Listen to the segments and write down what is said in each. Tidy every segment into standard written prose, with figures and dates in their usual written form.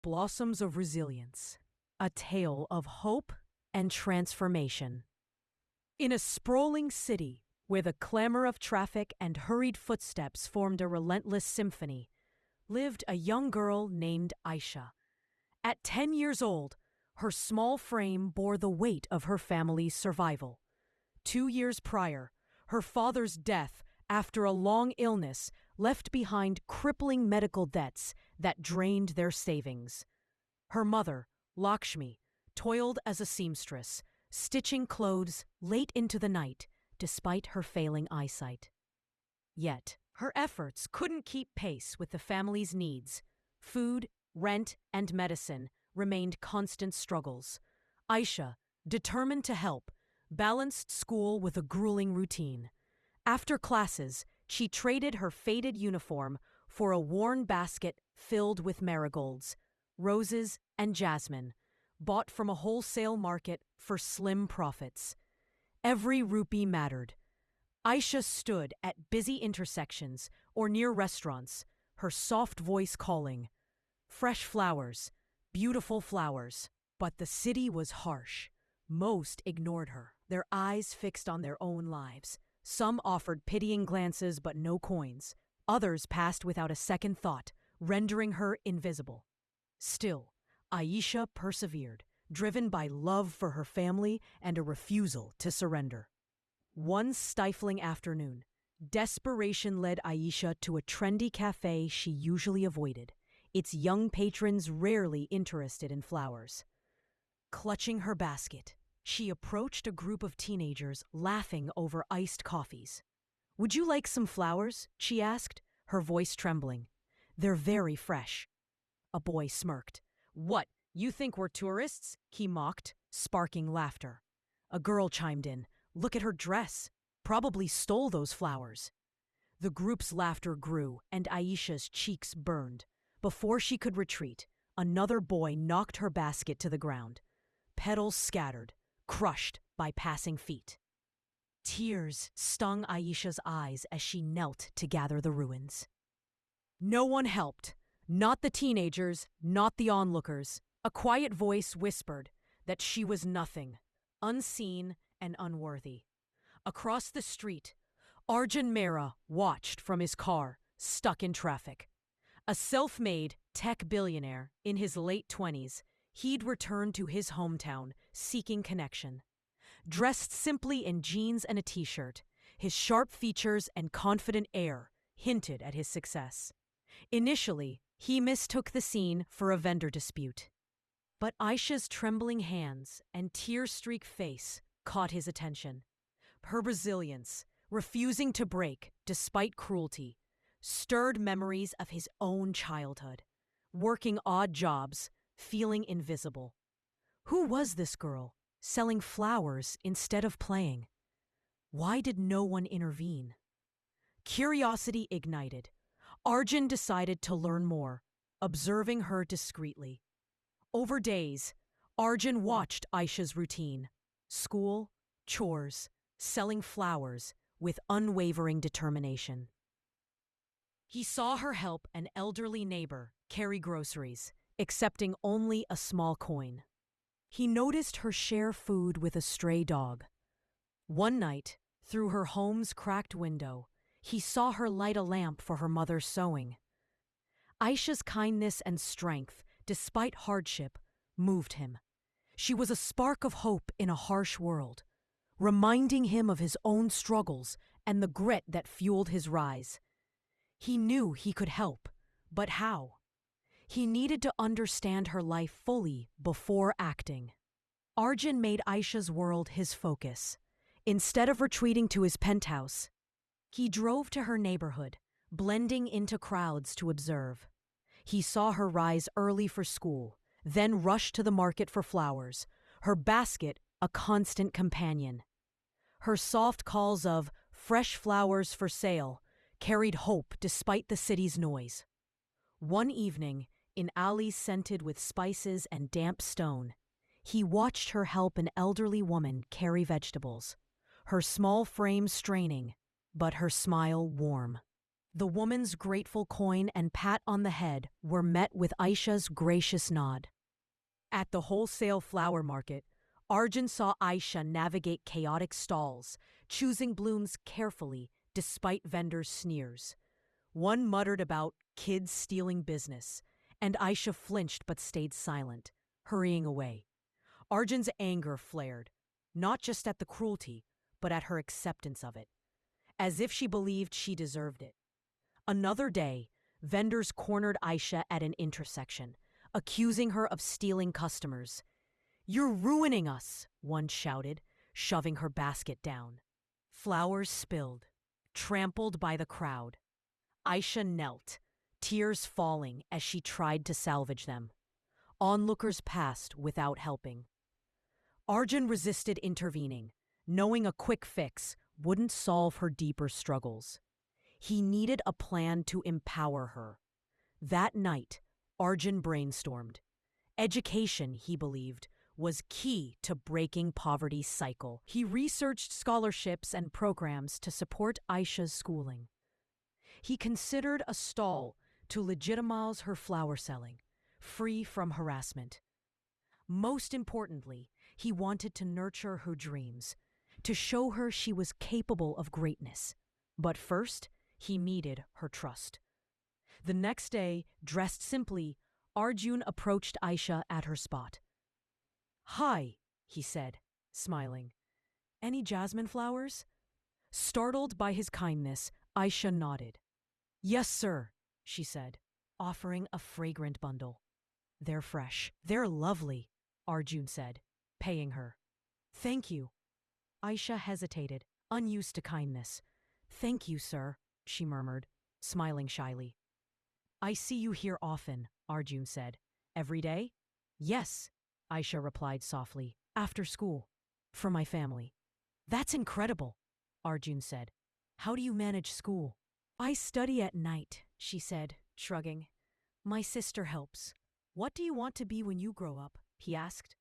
Blossoms of Resilience, a tale of hope and transformation. In a sprawling city where the clamor of traffic and hurried footsteps formed a relentless symphony, lived a young girl named Aisha. At 10 years old, her small frame bore the weight of her family's survival. 2 years prior, her father's death after a long illness left behind crippling medical debts that drained their savings. Her mother, Lakshmi, toiled as a seamstress, stitching clothes late into the night despite her failing eyesight. Yet, her efforts couldn't keep pace with the family's needs. Food, rent, and medicine remained constant struggles. Aisha, determined to help, balanced school with a grueling routine. After classes, she traded her faded uniform for a worn basket filled with marigolds, roses, and jasmine, bought from a wholesale market for slim profits. Every rupee mattered. Aisha stood at busy intersections or near restaurants, her soft voice calling. Fresh flowers, beautiful flowers. But the city was harsh. Most ignored her, their eyes fixed on their own lives. Some offered pitying glances but no coins. Others passed without a second thought, rendering her invisible. Still, Aisha persevered, driven by love for her family and a refusal to surrender. One stifling afternoon, desperation led Aisha to a trendy cafe she usually avoided, its young patrons rarely interested in flowers. Clutching her basket, she approached a group of teenagers laughing over iced coffees. "Would you like some flowers?" she asked, her voice trembling. "They're very fresh." A boy smirked. "What, you think we're tourists?" he mocked, sparking laughter. A girl chimed in. "Look at her dress. Probably stole those flowers." The group's laughter grew, and Aisha's cheeks burned. Before she could retreat, another boy knocked her basket to the ground. Petals scattered, crushed by passing feet. Tears stung Aisha's eyes as she knelt to gather the ruins. No one helped. Not the teenagers, not the onlookers. A quiet voice whispered that she was nothing, unseen and unworthy. Across the street, Arjun Mehra watched from his car, stuck in traffic. A self-made tech billionaire in his late 20s, he'd returned to his hometown, seeking connection. Dressed simply in jeans and a t-shirt, his sharp features and confident air hinted at his success. Initially, he mistook the scene for a vendor dispute. But Aisha's trembling hands and tear-streaked face caught his attention. Her resilience, refusing to break despite cruelty, stirred memories of his own childhood, working odd jobs, feeling invisible. Who was this girl, selling flowers instead of playing? Why did no one intervene? Curiosity ignited. Arjun decided to learn more, observing her discreetly. Over days, Arjun watched Aisha's routine: school, chores, selling flowers with unwavering determination. He saw her help an elderly neighbor carry groceries, accepting only a small coin. He noticed her share food with a stray dog. One night, through her home's cracked window, he saw her light a lamp for her mother's sewing. Aisha's kindness and strength, despite hardship, moved him. She was a spark of hope in a harsh world, reminding him of his own struggles and the grit that fueled his rise. He knew he could help, but how? He needed to understand her life fully before acting. Arjun made Aisha's world his focus. Instead of retreating to his penthouse, he drove to her neighborhood, blending into crowds to observe. He saw her rise early for school, then rush to the market for flowers, her basket a constant companion. Her soft calls of "fresh flowers for sale" carried hope despite the city's noise. One evening, in alleys scented with spices and damp stone, he watched her help an elderly woman carry vegetables, her small frame straining, but her smile warm. The woman's grateful coin and pat on the head were met with Aisha's gracious nod. At the wholesale flower market, Arjun saw Aisha navigate chaotic stalls, choosing blooms carefully despite vendors' sneers. One muttered about kids stealing business, and Aisha flinched but stayed silent, hurrying away. Arjun's anger flared, not just at the cruelty, but at her acceptance of it, as if she believed she deserved it. Another day, vendors cornered Aisha at an intersection, accusing her of stealing customers. "You're ruining us," one shouted, shoving her basket down. Flowers spilled, trampled by the crowd. Aisha knelt, tears falling as she tried to salvage them. Onlookers passed without helping. Arjun resisted intervening, knowing a quick fix wouldn't solve her deeper struggles. He needed a plan to empower her. That night, Arjun brainstormed. Education, he believed, was key to breaking poverty's cycle. He researched scholarships and programs to support Aisha's schooling. He considered a stall to legitimize her flower selling, free from harassment. Most importantly, he wanted to nurture her dreams, to show her she was capable of greatness. But first, he needed her trust. The next day, dressed simply, Arjun approached Aisha at her spot. "Hi," he said, smiling. "Any jasmine flowers?" Startled by his kindness, Aisha nodded. "Yes, sir," she said, offering a fragrant bundle. "They're fresh. They're lovely," Arjun said, paying her. "Thank you." Aisha hesitated, unused to kindness. "Thank you, sir," she murmured, smiling shyly. "I see you here often," Arjun said. "Every day?" "Yes," Aisha replied softly. "After school. For my family." "That's incredible," Arjun said. "How do you manage school?" "I study at night," she said, shrugging. "My sister helps." "What do you want to be when you grow up?" he asked.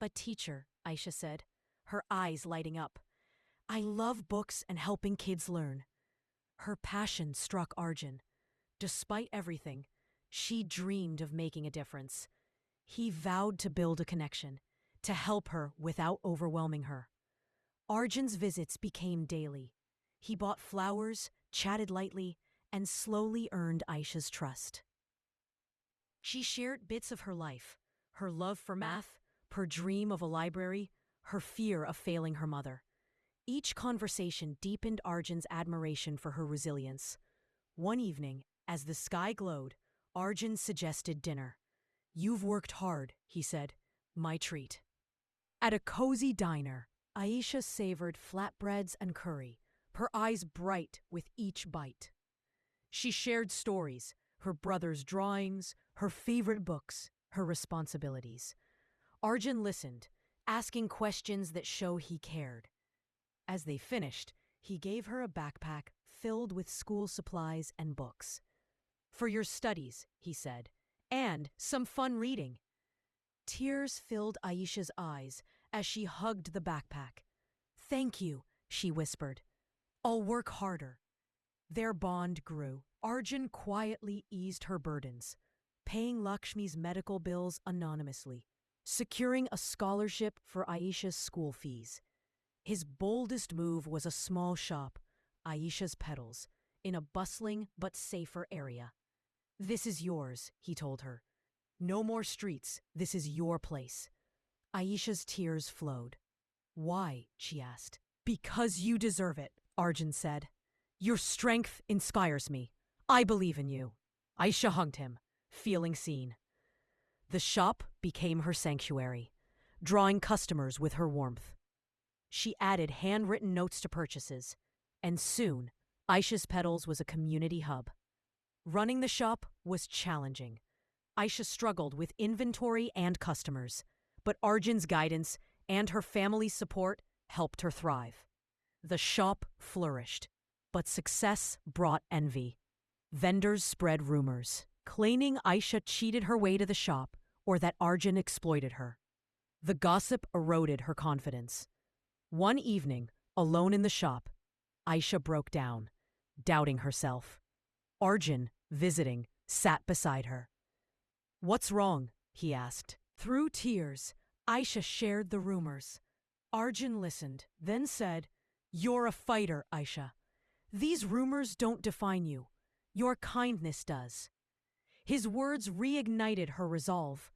"A teacher," Aisha said, her eyes lighting up. "I love books and helping kids learn." Her passion struck Arjun. Despite everything, she dreamed of making a difference. He vowed to build a connection, to help her without overwhelming her. Arjun's visits became daily. He bought flowers, chatted lightly, and slowly earned Aisha's trust. She shared bits of her life, her love for math, her dream of a library, her fear of failing her mother. Each conversation deepened Arjun's admiration for her resilience. One evening, as the sky glowed, Arjun suggested dinner. "You've worked hard," he said. "My treat." At a cozy diner, Aisha savored flatbreads and curry, her eyes bright with each bite. She shared stories, her brother's drawings, her favorite books, her responsibilities. Arjun listened, asking questions that show he cared. As they finished, he gave her a backpack filled with school supplies and books. "For your studies," he said, "and some fun reading." Tears filled Aisha's eyes as she hugged the backpack. "Thank you," she whispered. "I'll work harder." Their bond grew. Arjun quietly eased her burdens, paying Lakshmi's medical bills anonymously, securing a scholarship for Aisha's school fees. His boldest move was a small shop, Aisha's Petals, in a bustling but safer area. "This is yours," he told her. "No more streets. This is your place." Aisha's tears flowed. "Why?" she asked. "Because you deserve it," Arjun said. "Your strength inspires me. I believe in you." Aisha hugged him, feeling seen. The shop became her sanctuary, drawing customers with her warmth. She added handwritten notes to purchases, and soon, Aisha's Petals was a community hub. Running the shop was challenging. Aisha struggled with inventory and customers, but Arjun's guidance and her family's support helped her thrive. The shop flourished, but success brought envy. Vendors spread rumors, claiming Aisha cheated her way to the shop or that Arjun exploited her. The gossip eroded her confidence. One evening, alone in the shop, Aisha broke down, doubting herself. Arjun, visiting, sat beside her. "What's wrong?" he asked. Through tears, Aisha shared the rumors. Arjun listened, then said, "You're a fighter, Aisha. These rumors don't define you. Your kindness does." His words reignited her resolve.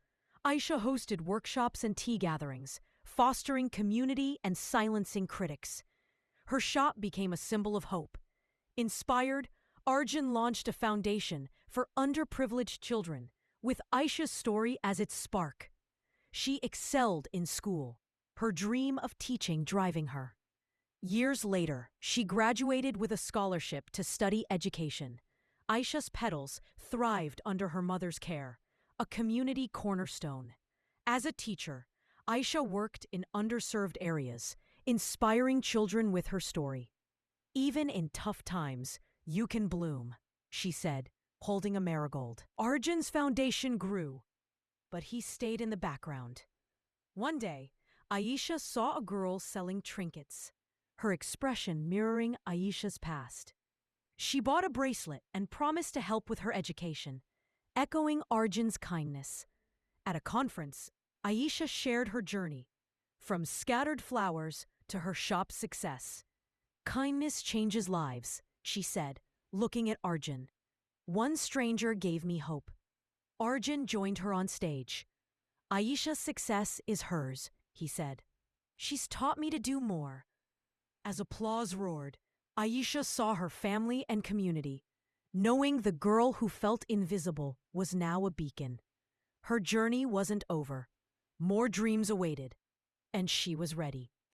Aisha hosted workshops and tea gatherings, fostering community and silencing critics. Her shop became a symbol of hope. Inspired, Arjun launched a foundation for underprivileged children, with Aisha's story as its spark. She excelled in school, her dream of teaching driving her. Years later, she graduated with a scholarship to study education. Aisha's Petals thrived under her mother's care, a community cornerstone. As a teacher, Aisha worked in underserved areas, inspiring children with her story. "Even in tough times, you can bloom," she said, holding a marigold. Arjun's foundation grew, but he stayed in the background. One day, Aisha saw a girl selling trinkets, her expression mirroring Aisha's past. She bought a bracelet and promised to help with her education, echoing Arjun's kindness. At a conference, Aisha shared her journey, from scattered flowers to her shop's success. "Kindness changes lives," she said, looking at Arjun. "One stranger gave me hope." Arjun joined her on stage. "Aisha's success is hers," he said. "She's taught me to do more." As applause roared, Aisha saw her family and community, knowing the girl who felt invisible was now a beacon. Her journey wasn't over. More dreams awaited, and she was ready.